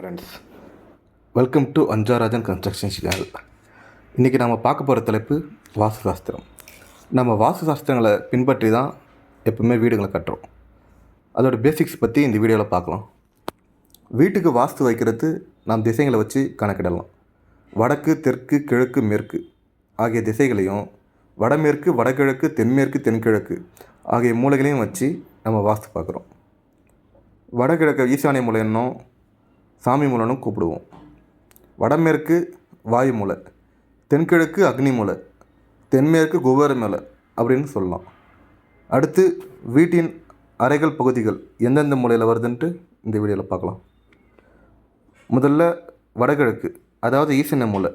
Friends, welcome to Anjarajan construction channel. இன்றைக்கி நம்ம பார்க்க போகிற தலைப்பு வாஸ்து சாஸ்திரம். நம்ம வாஸ்து சாஸ்திரங்களை பின்பற்றி தான் எப்பவுமே வீடுகளை கட்டுறோம். அதோடய பேசிக்ஸ் பற்றி இந்த வீடியோவில் பார்க்கலாம். வீட்டுக்கு வாஸ்து வைக்கிறது நாம் திசைகளை வச்சு கணக்கிடலாம். வடக்கு, தெற்கு, கிழக்கு, மேற்கு ஆகிய திசைகளையும், வடமேற்கு, வடகிழக்கு, தென்மேற்கு, தென்கிழக்கு ஆகிய மூலைகளையும் வச்சு நம்ம வாஸ்து பார்க்குறோம். வடகிழக்கு ஈசானிய மூலைன்னும் சாமி மூலைன்னு கூப்பிடுவோம். வடமேற்கு வாயு மூலை, தென்கிழக்கு அக்னி மூலை, தென்மேற்கு குபேர மூலை அப்படின்னு சொல்லலாம். அடுத்து வீட்டின் அறைகள் பகுதிகள் எந்தெந்த மூலையில் வருதுன்ட்டு இந்த வீடியோவில் பார்க்கலாம். முதல்ல வடகிழக்கு, அதாவது ஈசான்ய மூலை.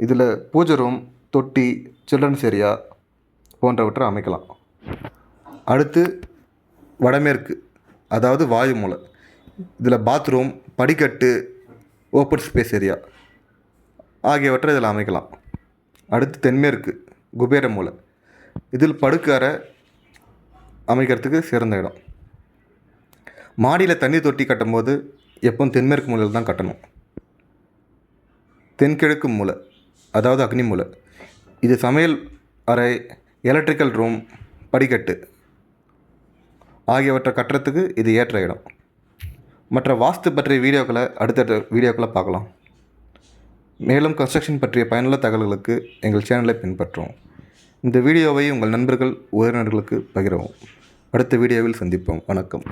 இதில் பூஜை ரூம், தொட்டி, சில்ட்ரன்ஸ் ஏரியா போன்றவற்றை அமைக்கலாம். அடுத்து வடமேற்கு, அதாவது வாயு மூலை. இதில் பாத்ரூம், படிக்கட்டு, ஓப்பன் ஸ்பேஸ் ஏரியா ஆகியவற்றை இதில் அமைக்கலாம். அடுத்து தென்மேற்கு குபேர மூலை. இதில் படுக்கை அறை அமைக்கிறதுக்கு சிறந்த இடம். மாடியில் தண்ணி தொட்டி கட்டும்போது எப்பவும் தென்மேற்கு மூலையில் தான் கட்டணும். தென்கிழக்கு மூலை, அதாவது அக்னி மூலை. இது சமையல் அறை, எலக்ட்ரிக்கல் ரூம், படிக்கட்டு ஆகியவற்றை கட்டுறதுக்கு இது ஏற்ற இடம். மற்ற வாஸ்து பற்றிய வீடியோக்களை அடுத்த வீடியோக்களை பார்க்கலாம். மேலும் கன்ஸ்ட்ரக்ஷன் பற்றிய பயனுள்ள தகவல்களுக்கு எங்கள் சேனலை பின்பற்றவும். இந்த வீடியோவை உங்கள் நண்பர்கள், உறவினர்களுக்கு பகிரவும். அடுத்த வீடியோவில் சந்திப்போம். வணக்கம்.